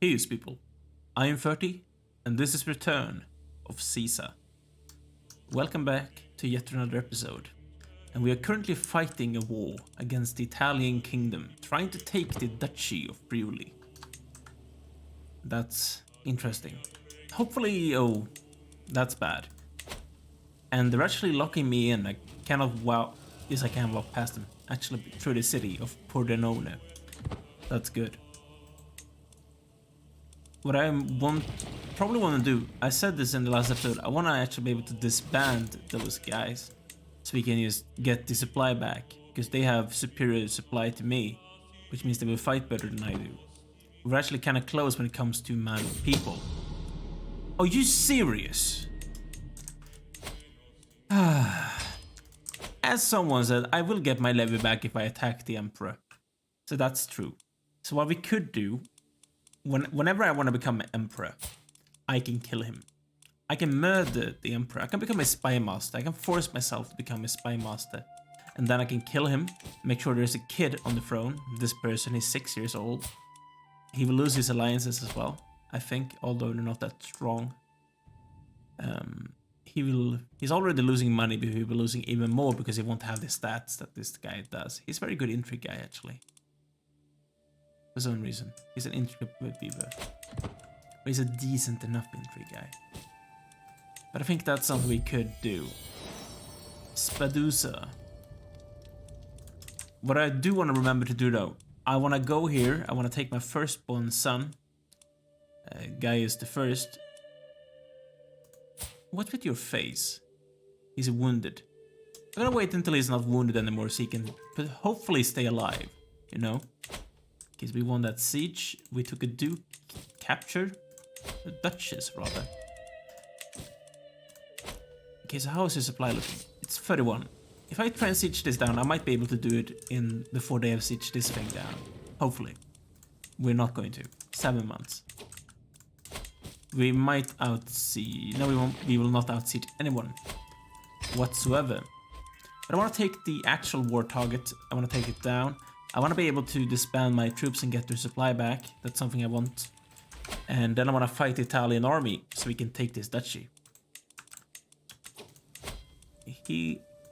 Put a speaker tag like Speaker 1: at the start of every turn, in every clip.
Speaker 1: Peace, people. I am 30, and this is Return of Caesar. Welcome back to yet another episode. And we are currently fighting a war against the Italian kingdom, trying to take the Duchy of Friuli. That's interesting. Hopefully, oh, that's bad. And they're actually locking me in. I cannot walk, yes I can walk past them, actually through the city of Pordenone. That's good. What I probably want to do, I said this in the last episode, I want to actually be able to disband those guys so we can just get the supply back, because they have superior supply to me, which means they will fight better than I do. We're actually kind of close when it comes to man people. Are you serious? As someone said, I will get my levy back if I attack the emperor. So that's true. So what we could do, whenever I want to become an emperor, I can kill him. I can murder the emperor. I can become a spy master. I can force myself to become a spy master. And then I can kill him, make sure there's a kid on the throne. This person is 6 years old. He will lose his alliances as well, I think, although they're not that strong. He's already losing money, but he will be losing even more because he won't have the stats that this guy does. He's a very good intrigue guy, actually. For some reason. He's an intrigue beaver. But he's a decent enough intrigue guy. But I think that's something we could do. Spadusa. What I do want to remember to do though, I want to go here, I want to take my firstborn son, Gaius the First. What's with your face? He's wounded. I'm gonna wait until he's not wounded anymore so he can hopefully stay alive, you know? Because we won that siege, we took a duke, captured the duchess rather. Okay, so how is his supply looking? It's 31. If I try and siege this down, I might be able to do it before they have sieged this thing down. Hopefully. We're not going to. 7 months. We might outsiege. No, we won't. We will not outsiege anyone whatsoever. But I want to take the actual war target. I want to take it down. I want to be able to disband my troops and get their supply back. That's something I want. And then I want to fight the Italian army so we can take this duchy.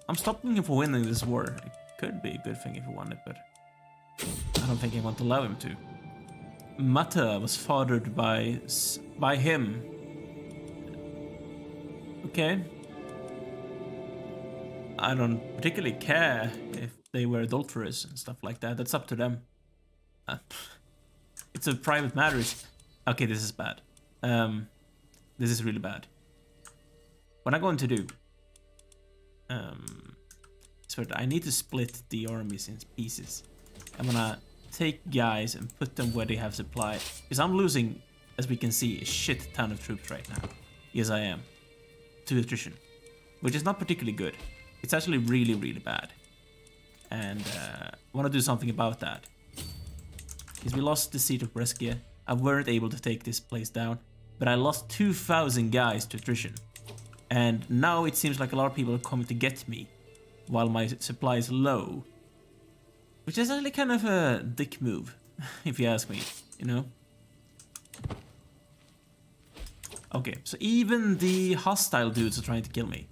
Speaker 1: I'm stopping him from winning this war. It could be a good thing if he won it, but I don't think I want to allow him to. Mata was fathered by him. Okay. I don't particularly care if they were adulterers and stuff like that. That's up to them. It's a private matter. Okay, this is bad. This is really bad. What I'm going to do... so I need to split the armies in pieces. I'm gonna take guys and put them where they have supply. Because I'm losing, as we can see, a shit ton of troops right now. Yes, I am. To attrition. Which is not particularly good. It's actually really, really bad. And I want to do something about that. Because we lost the siege of Brescia. I weren't able to take this place down. But I lost 2,000 guys to attrition. And now it seems like a lot of people are coming to get me. While my supply is low. Which is actually kind of a dick move, if you ask me, you know? Okay, so even the hostile dudes are trying to kill me.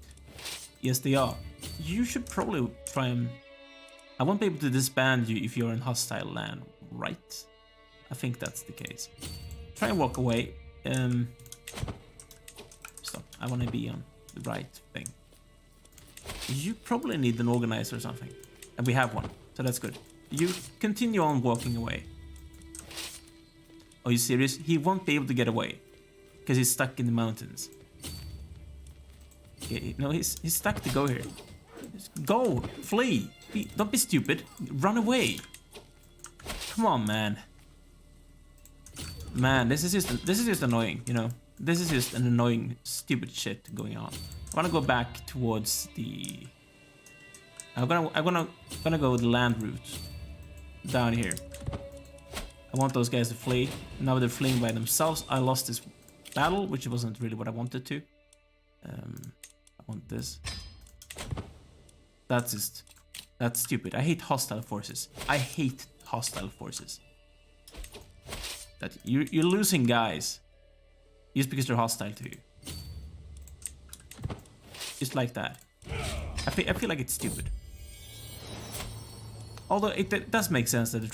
Speaker 1: Yes, they are. You should probably try and... I won't be able to disband you if you're in hostile land, right? I think that's the case. Try and walk away. Stop, I want to be on the right thing. You probably need an organizer or something. And we have one. So that's good. You continue on walking away. Are you serious? He won't be able to get away. Because he's stuck in the mountains. Okay, no, he's stuck to go here. Just go! Flee! Don't be stupid. Run away! Come on, man. Man, this is just annoying, you know? This is just an annoying, stupid shit going on. I wanna go back towards the... I'm gonna go the land route down here. I want those guys to flee. Now they're fleeing by themselves. I lost this battle, which wasn't really what I wanted to. I want this. That's stupid. I hate hostile forces. I hate hostile forces. that you're losing guys just because they're hostile to you. Just like that. I feel like it's stupid. Although it does make sense that they're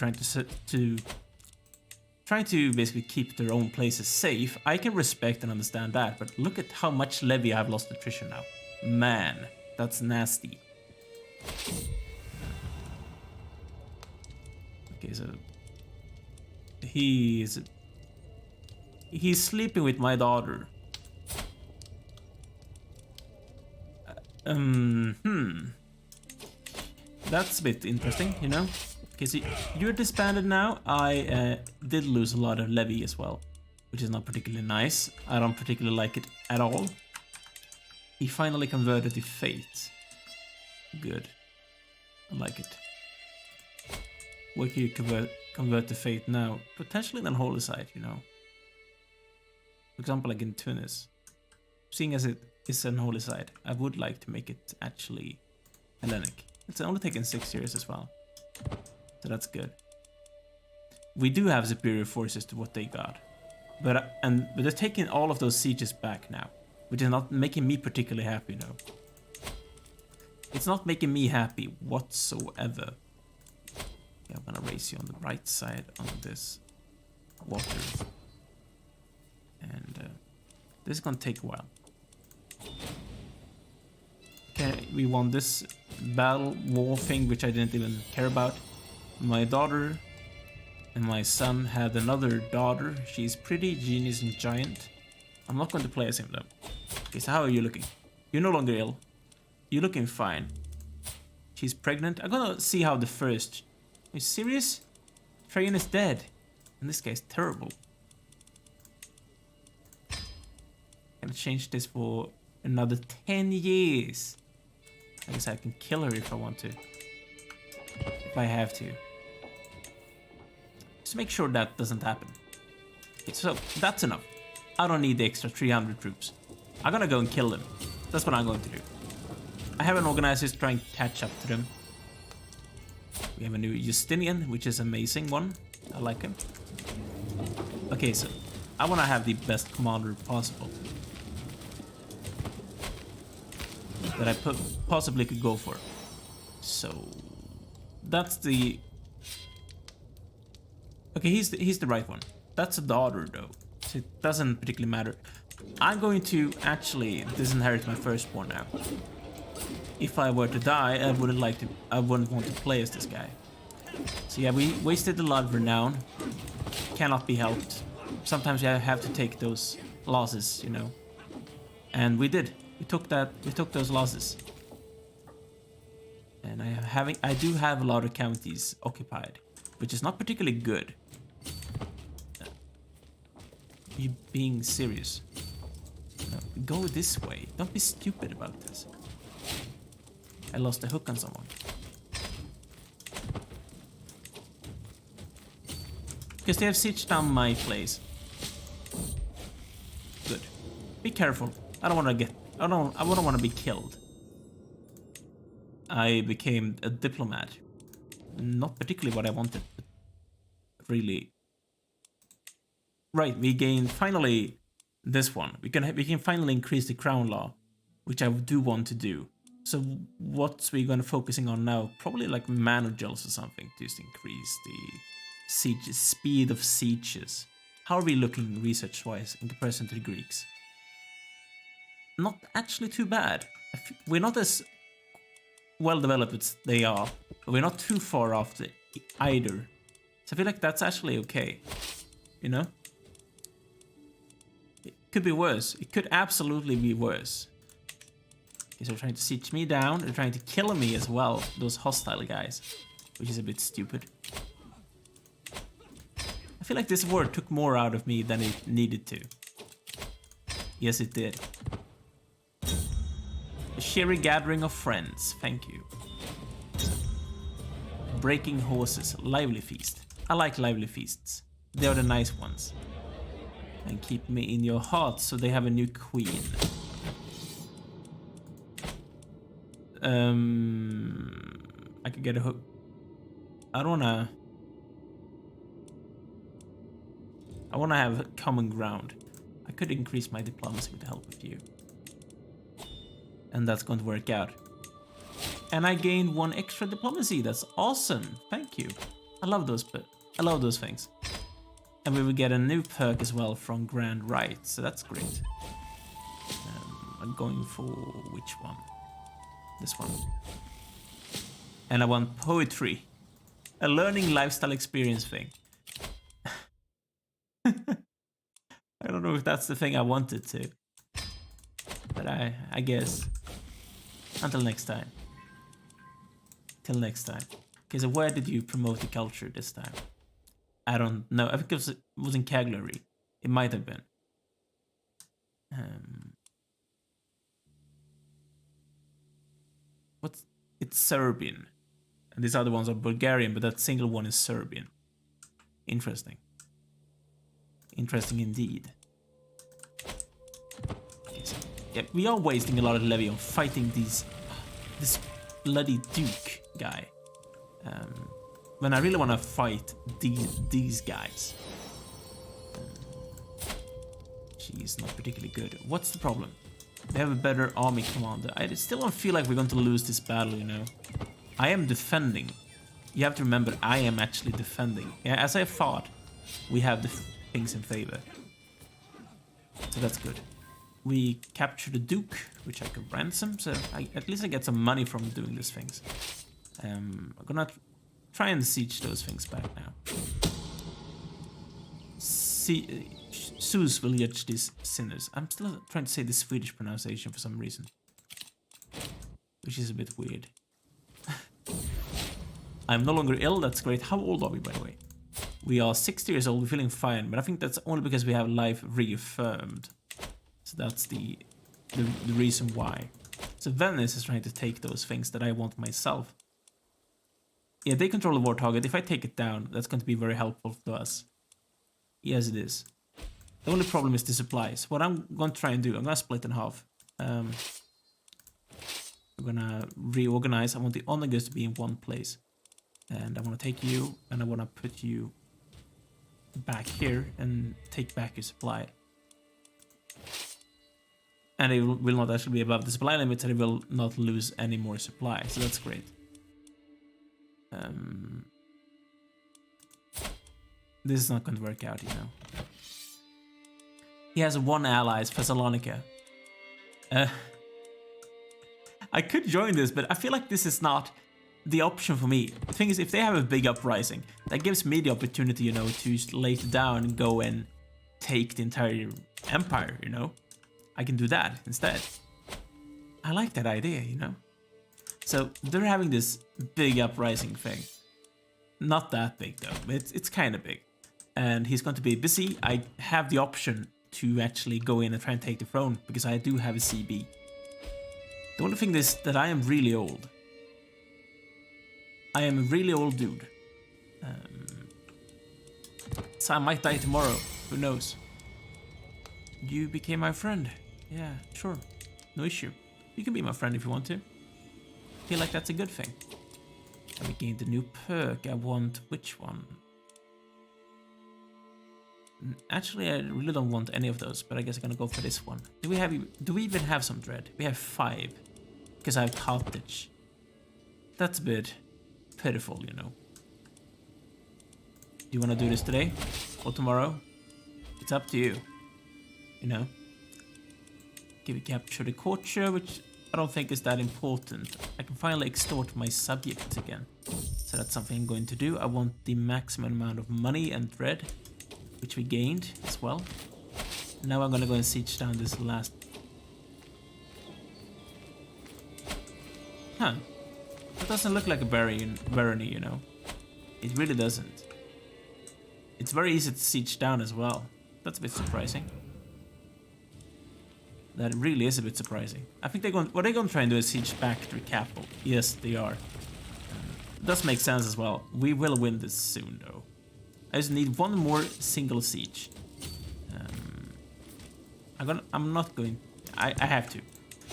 Speaker 1: trying to basically keep their own places safe. I can respect and understand that, but look at how much levy I've lost attrition now. Man, that's nasty. Okay, so he's sleeping with my daughter. That's a bit interesting, you know? Okay, so you're disbanded now. I did lose a lot of levy as well, which is not particularly nice. I don't particularly like it at all. He finally converted to faith. Good. I like it. Where can you convert to faith now? Potentially an holy site, you know? For example, like in Tunis. Seeing as it is an holy site, I would like to make it actually Hellenic. It's only taken 6 years as well. So that's good. We do have superior forces to what they got. But they're taking all of those sieges back now. Which is not making me particularly happy, no. It's not making me happy whatsoever. Yeah, I'm gonna raise you on the right side on this water. And this is gonna take a while. Okay, we won this battle war thing, which I didn't even care about. My daughter and my son had another daughter. She's pretty genius and giant. I'm not going to play as him though. Okay, so how are you looking? You're no longer ill. You're looking fine. She's pregnant. I'm gonna see how the first... Are you serious? Trajan is dead. And this guy's terrible. Gonna change this for another 10 years. I guess I can kill her if I want to. If I have to. Just make sure that doesn't happen. Okay, so that's enough. I don't need the extra 300 troops. I'm gonna go and kill them. That's what I'm going to do. I have an organizer trying to catch up to them. We have a new Justinian, which is an amazing one. I like him. Okay, so I want to have the best commander possible that I possibly could go for. So that's the... Okay, he's the right one. That's a daughter though, so it doesn't particularly matter. I'm going to actually disinherit my firstborn now. If I were to die, I wouldn't want to play as this guy. So yeah, we wasted a lot of renown. Cannot be helped. Sometimes you have to take those losses, you know. And we did. We took those losses. And I do have a lot of counties occupied, which is not particularly good. You being serious? No, go this way. Don't be stupid about this. I lost a hook on someone. Because they have sieged down my place. Good. Be careful. I don't want to be killed. I became a diplomat. Not particularly what I wanted, but really. Right, we gained finally this one. We can finally increase the crown law, which I do want to do. So what's we gonna focusing on now? Probably like managers or something, just to increase the speed of sieges. How are we looking research-wise in comparison to the Greeks? Not actually too bad. We're not as well developed as they are, but we're not too far off either. So I feel like that's actually okay. You know? It could be worse. It could absolutely be worse. Okay, so they're trying to siege me down. They're trying to kill me as well, those hostile guys, which is a bit stupid. I feel like this war took more out of me than it needed to. Yes, it did. A cheery gathering of friends. Thank you. Breaking horses. Lively feast. I like lively feasts. They are the nice ones. And keep me in your heart, so they have a new queen. I could get a hook. I don't wanna... I want to have common ground. I could increase my diplomacy with the help of you. And that's going to work out. And I gained 1 extra diplomacy. That's awesome. Thank you. I love those things. And we will get a new perk as well from Grand Right, so that's great. I'm going for which one? This one. And I want poetry. A learning lifestyle experience thing. I don't know if that's the thing I wanted to. But I guess. Until next time. Till next time. Okay, so where did you promote the culture this time? I don't know. I think it was in Cagliari. It might have been. It's Serbian. And these other ones are Bulgarian, but that single one is Serbian. Interesting. Interesting indeed. Okay, so, yeah, we are wasting a lot of levy on fighting this bloody Duke guy. When I really want to fight these guys. She's not particularly good. What's the problem? They have a better army commander. I still don't feel like we're going to lose this battle, you know. I am defending. You have to remember, I am actually defending. Yeah, as I thought, we have the things in favor. So that's good. We capture the Duke, which I can ransom, so at least I get some money from doing these things. I'm gonna try and siege those things back now. Zeus will judge these sinners. I'm still trying to say the Swedish pronunciation for some reason. Which is a bit weird. I'm no longer ill, that's great. How old are we, by the way? We are 60 years old, we're feeling fine, but I think that's only because we have life reaffirmed. So that's the reason why. So Venice is trying to take those things that I want myself. Yeah, they control the war target. If I take it down, that's going to be very helpful to us. Yes, it is. The only problem is the supplies. What I'm going to try and do, I'm going to split in half. We're going to reorganize. I want the onagers to be in one place. And I want to take you, and I want to put you back here and take back your supply. And it will not actually be above the supply limit, and it will not lose any more supply. So that's great. This is not going to work out, you know. He has 1 ally, Thessalonica. I could join this, but I feel like this is not the option for me. The thing is, if they have a big uprising, that gives me the opportunity, you know, to lay it down and go and take the entire empire, you know. I can do that instead. I like that idea, you know. So they're having this big uprising thing. Not that big though, but it's kind of big. And he's going to be busy. I have the option to actually go in and try and take the throne because I do have a CB. The only thing is that I am really old. I am a really old dude. So I might die tomorrow. Who knows? You became my friend. Yeah, sure. No issue. You can be my friend if you want to. I feel like that's a good thing. And we gained a new perk. I want which one? Actually, I really don't want any of those, but I guess I'm gonna go for this one. Do we even have some dread? We have 5. Because I have Carthage. That's a bit pitiful, you know. Do you want to do this today? Or tomorrow? It's up to you. You know? Okay, we capture the courtier, which I don't think is that important. I can finally extort my subjects again. So that's something I'm going to do. I want the maximum amount of money and dread, which we gained as well. Now I'm gonna go and siege down this last. Huh. That doesn't look like a barony, you know. It really doesn't. It's very easy to siege down as well. That's a bit surprising. That really is a bit surprising. I think what they're going to try and do is siege back their capital. Yes, they are. It does make sense as well. We will win this soon, though. I just need 1 more single siege. I'm not going. I have to.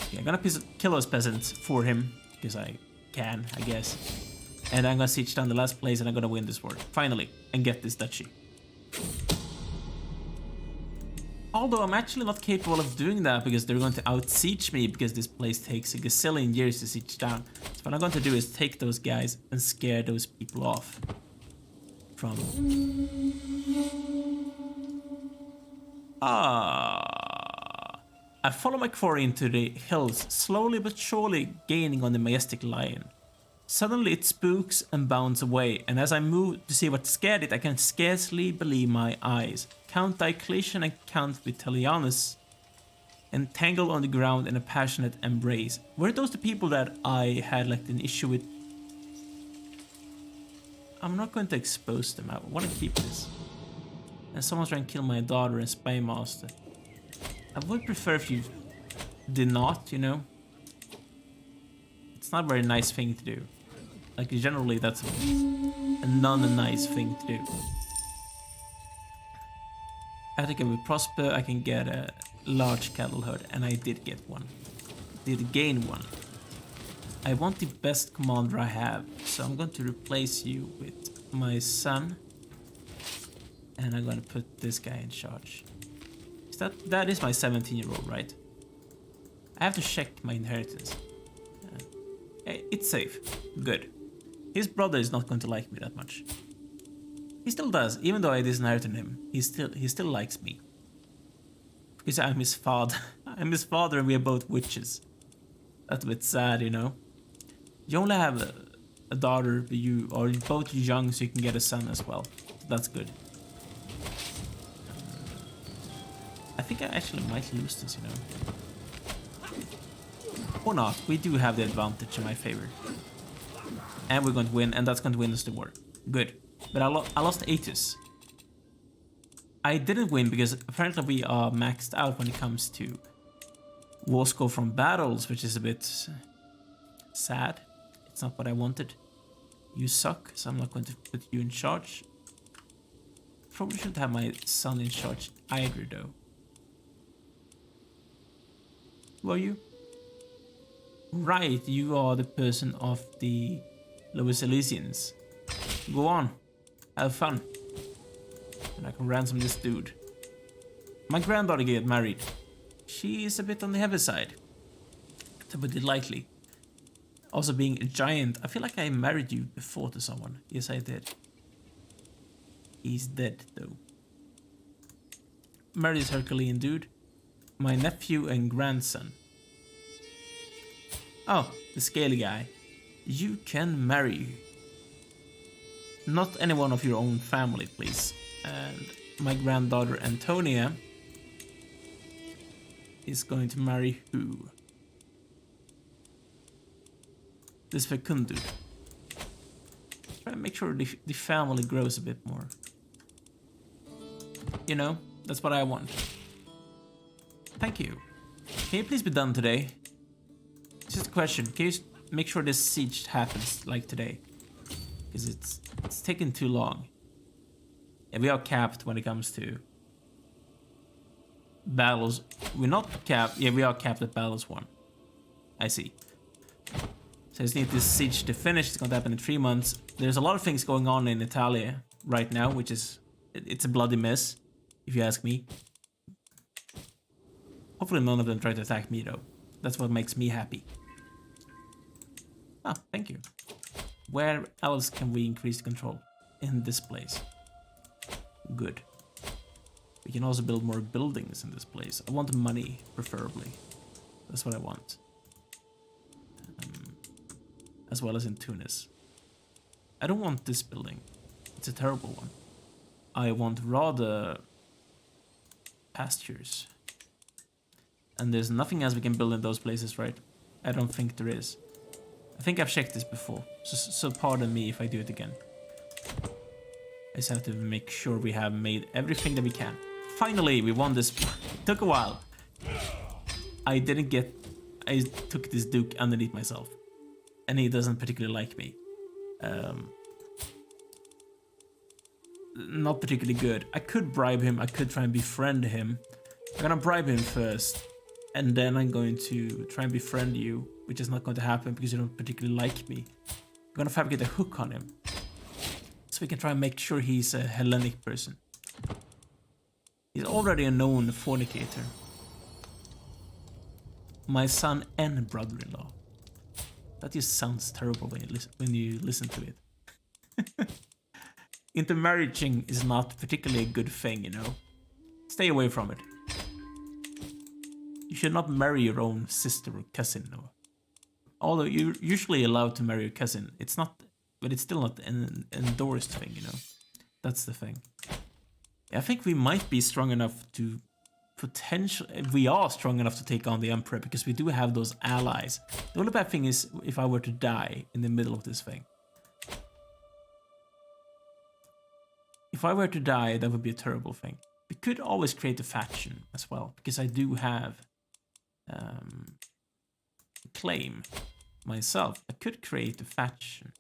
Speaker 1: Okay, I'm gonna kill those peasants for him because I can, I guess. And I'm gonna siege down the last place, and I'm gonna win this war finally and get this duchy. Although I'm actually not capable of doing that because they're going to out-siege me because this place takes a gazillion years to siege down. So what I'm going to do is take those guys and scare those people off. From... I follow my quarry into the hills, slowly but surely gaining on the majestic lion. Suddenly it spooks and bounds away, and as I move to see what scared it, I can scarcely believe my eyes. Count Diocletian and Count Vitellianus entangled on the ground in a passionate embrace. Were those the people that I had like an issue with? I'm not going to expose them. I want to keep this. And someone's trying to kill my daughter and spy master. I would prefer if you did not, you know? It's not a very nice thing to do. Like, generally, that's a non-nice thing to do. I think I will prosper, I can get a large cattle herd, and I did get one. Did gain one. I want the best commander I have, so I'm going to replace you with my son. And I'm going to put this guy in charge. That is my 17-year-old, right? I have to check my inheritance. It's safe. Good. His brother is not going to like me that much. He still does, even though I disinherited him. He still likes me. Because I'm his father. I'm his father and we are both witches. That's a bit sad, you know? You only have a daughter, but you are both young, so you can get a son as well. So that's good. I think I actually might lose this, you know. Or not. We do have the advantage in my favor. And we're going to win, and that's going to win us the war. Good. But I lost Aetius. I didn't win because apparently we are maxed out when it comes to war score from battles, which is a bit sad. It's not what I wanted. You suck, so I'm not going to put you in charge. Probably shouldn't have my son in charge either, though. Who are you? Right, you are the person of the Lower Silesians. Go on, have fun. And I can ransom this dude. My granddaughter get married. She is a bit on the heavy side, to put it lightly. Also being a giant, I feel like I married you before to someone. Yes, I did. He's dead, though. Married this Herculean dude. My nephew and grandson. Oh, the scaly guy. You can marry. Not anyone of your own family, please. And my granddaughter Antonia is going to marry who? This Fecundu. Try and make sure the family grows a bit more. You know, that's what I want. Thank you. Can you please be done today? Just a question. Can you make sure this siege happens like today? Because it's taking too long. And we are capped when it comes to battles. We're not capped. Yeah, we are capped at battles 1. I see. So I just need this siege to finish. It's going to happen in 3 months. There's a lot of things going on in Italia right now, which is... It's a bloody mess, if you ask me. Hopefully none of them try to attack me, though. That's what makes me happy. Ah, thank you. Where else can we increase control? In this place. Good. We can also build more buildings in this place. I want money, preferably. That's what I want. As well as in Tunis. I don't want this building. It's a terrible one. I want rather pastures. And there's nothing else we can build in those places, right? I don't think there is. I think I've checked this before, so pardon me if I do it again. I just have to make sure we have made everything that we can. Finally, we won this. It took a while. I took this Duke underneath myself. And he doesn't particularly like me. Not particularly good. I could bribe him, I could try and befriend him. I'm gonna bribe him first. And then I'm going to try and befriend you, which is not going to happen because you don't particularly like me. I'm gonna fabricate a hook on him. So we can try and make sure he's a Hellenic person. He's already a known fornicator. My son and brother-in-law. That just sounds terrible when you listen to it. Intermarrying is not particularly a good thing, you know. Stay away from it. You should not marry your own sister or cousin, no. Although you're usually allowed to marry your cousin, it's not, but it's still not an endorsed thing, you know. That's the thing. I think we might be strong enough to we are strong enough to take on the Emperor because we do have those allies. The only bad thing is if I were to die in the middle of this thing. If I were to die, that would be a terrible thing. We could always create a faction as well, because I do have a claim myself. I could create a faction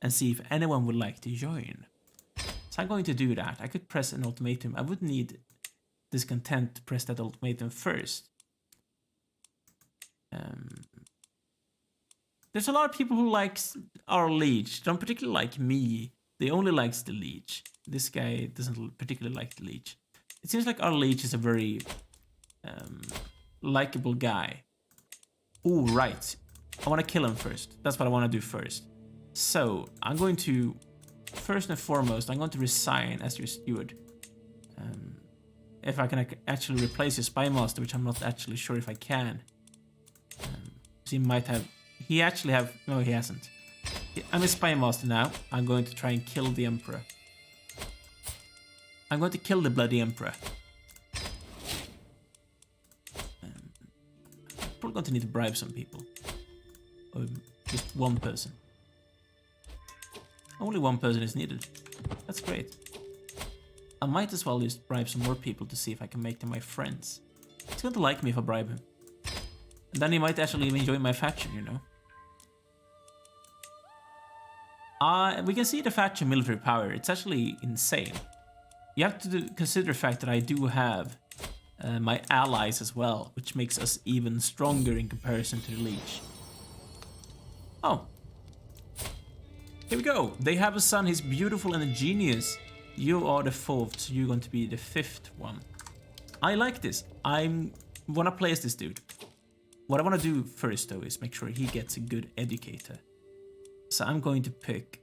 Speaker 1: and see if anyone would like to join. So I'm going to do that. I could press an ultimatum. I would need Discontent to press that ultimatum first. There's a lot of people who likes our liege. Don't particularly like me. They only likes the liege. This guy doesn't particularly like the liege. It seems like our liege is a very likable guy. Oh, right. I want to kill him first. That's what I want to do first. So I'm going to, first and foremost, I'm going to resign as your steward. If I can actually replace your spy master, which I'm not actually sure if I can. He might have, he actually have, no he hasn't. I'm a spy master now. I'm going to try and kill the Emperor. I'm going to kill the bloody Emperor. Probably going to need to bribe some people. Or just one person. Only one person is needed. That's great. I might as well just bribe some more people to see if I can make them my friends. He's going to like me if I bribe him. And then he might actually even join my faction, you know. We can see the faction military power. It's actually insane. You have to consider the fact that I do have my allies as well, which makes us even stronger in comparison to the Liege. Oh. Here we go. They have a son. He's beautiful and a genius. You are the fourth, so you're going to be the fifth one. I like this. I want to play as this dude. What I want to do first, though, is make sure he gets a good educator. So I'm going to pick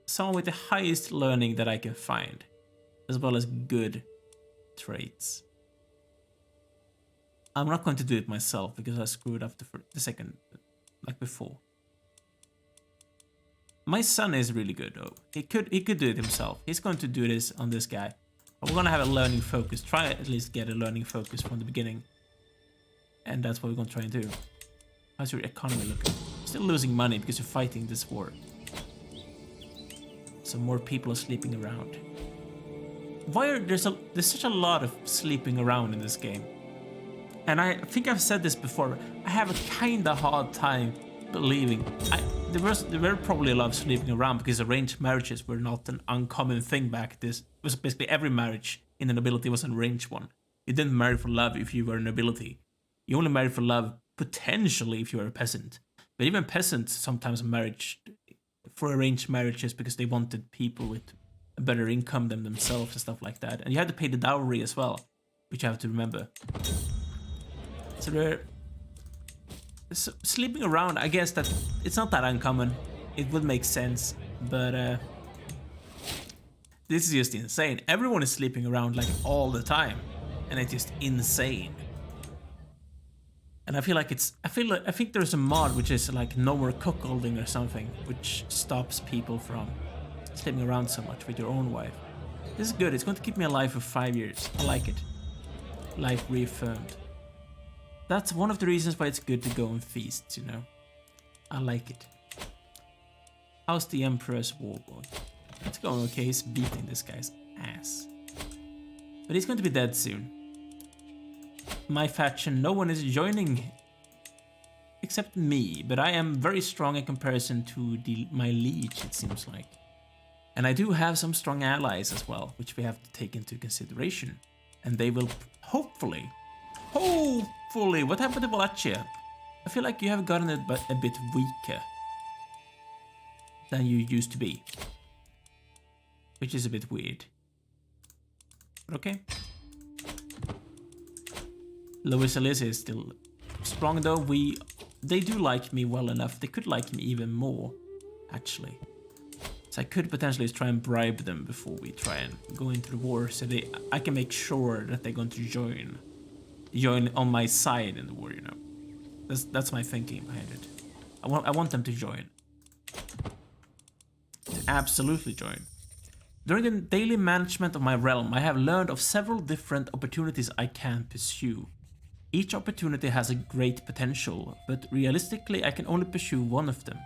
Speaker 1: someone with the highest learning that I can find, as well as good traits. I'm not going to do it myself because I screwed up the second, like before. My son is really good though. He could do it himself. He's going to do this on this guy. But we're gonna have a learning focus. Try at least get a learning focus from the beginning. And that's what we're gonna try and do. How's your economy looking? Still losing money because you're fighting this war. So more people are sleeping around. Why are there's such a lot of sleeping around in this game? And I think I've said this before. I have a kinda hard time believing. There were probably a lot of sleeping around because arranged marriages were not an uncommon thing back. This was basically every marriage in the nobility was an arranged one. You didn't marry for love if you were a nobility. You only married for love potentially if you were a peasant. But even peasants sometimes married for arranged marriages because they wanted people with a better income than themselves and stuff like that. And you had to pay the dowry as well, which you have to remember. So sleeping around, I guess that it's not that uncommon. It would make sense, but this is just insane. Everyone is sleeping around like all the time, and it's just insane. And I feel like I think there's a mod which is like no more cuckolding or something, which stops people from sleeping around so much with your own wife. This is good. It's going to keep me alive for 5 years. I like it. Life reaffirmed. That's one of the reasons why it's good to go on feasts, you know. I like it. How's the Emperor's war going? It's going okay. He's beating this guy's ass. But he's going to be dead soon. My faction, no one is joining except me, but I am very strong in comparison to my liege, it seems like. And I do have some strong allies as well, which we have to take into consideration. And they will hopefully, what happened to Wallachia? I feel like you have gotten a bit weaker than you used to be, which is a bit weird. But okay. Lower Silesia is still strong though. They do like me well enough. They could like me even more, actually. So I could potentially try and bribe them before we try and go into the war, so I can make sure that they're going to join on my side in the war. You know, that's my thinking behind it. I want them to join. To absolutely join. During the daily management of my realm, I have learned of several different opportunities I can pursue. Each opportunity has a great potential, but realistically I can only pursue one of them.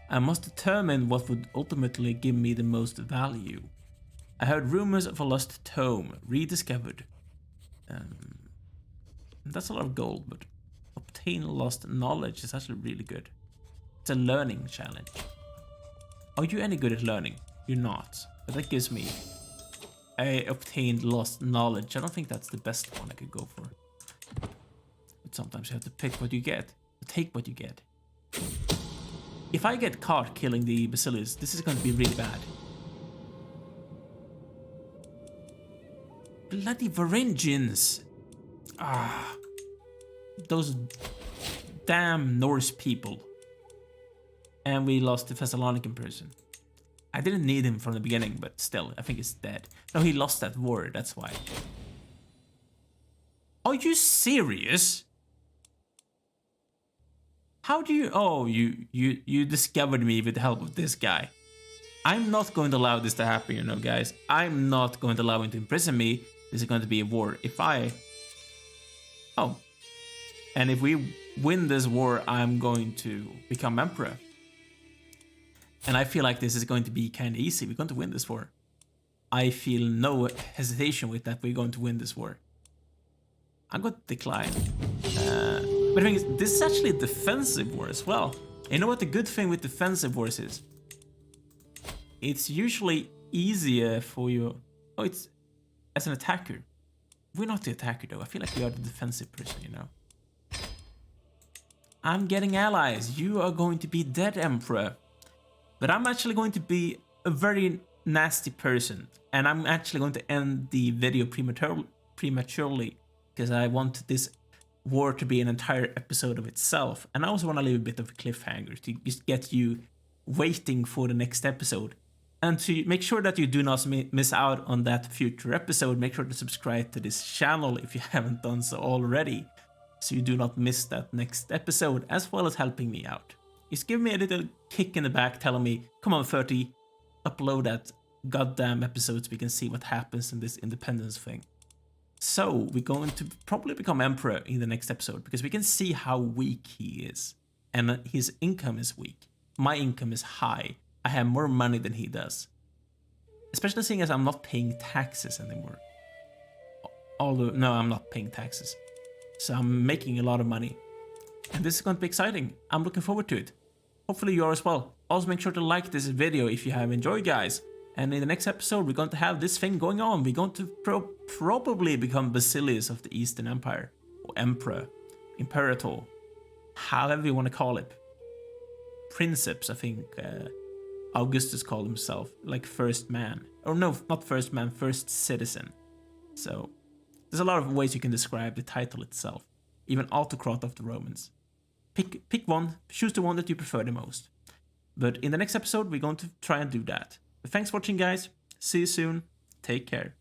Speaker 1: I must determine what would ultimately give me the most value. I heard rumors of a lost tome, rediscovered. That's a lot of gold, but obtain lost knowledge is actually really good. It's a learning challenge. Are you any good at learning? You're not, but that gives me obtained lost knowledge. I don't think that's the best one I could go for. But sometimes you have to pick what you get, take what you get. If I get caught killing the basilisks, this is going to be really bad. Bloody Varangians! Ah, those damn Norse people. And we lost the Thessalonican person. I didn't need him from the beginning, but still, I think he's dead. No, he lost that war, that's why. Are you serious? How do you... Oh, you discovered me with the help of this guy. I'm not going to allow this to happen, you know, guys. I'm not going to allow him to imprison me. This is going to be a war. If I... Oh. And if we win this war, I'm going to become emperor. And I feel like this is going to be kind of easy. We're going to win this war. I feel no hesitation with that. We're going to win this war. I'm going to decline. But the thing is, this is actually a defensive war as well. And you know what the good thing with defensive wars is? It's usually easier for you... Oh, it's as an attacker. We're not the attacker though. I feel like we are the defensive person, you know. I'm getting allies. You are going to be dead, Emperor. But I'm actually going to be a very nasty person. And I'm actually going to end the video prematurely. Because I want this war to be an entire episode of itself. And I also want to leave a bit of a cliffhanger to just get you waiting for the next episode. And to make sure that you do not miss out on that future episode, make sure to subscribe to this channel if you haven't done so already. So you do not miss that next episode, as well as helping me out. Just give me a little kick in the back telling me, come on 30, upload that goddamn episode so we can see what happens in this independence thing. So we're going to probably become emperor in the next episode because we can see how weak he is. And his income is weak. My income is high. I have more money than he does. Especially seeing as I'm not paying taxes anymore. Although, no, I'm not paying taxes. So I'm making a lot of money. And this is going to be exciting. I'm looking forward to it. Hopefully you are as well. Also make sure to like this video if you have enjoyed, guys. And in the next episode, we're going to have this thing going on. We're going to probably become Basilius of the Eastern Empire. Or Emperor. Imperator. However you want to call it. Princeps, I think Augustus called himself. Like first man. Or no, not first man, first citizen. So there's a lot of ways you can describe the title itself. Even autocrat of the Romans. Pick one, choose the one that you prefer the most. But in the next episode, we're going to try and do that. But thanks for watching, guys. See you soon. Take care.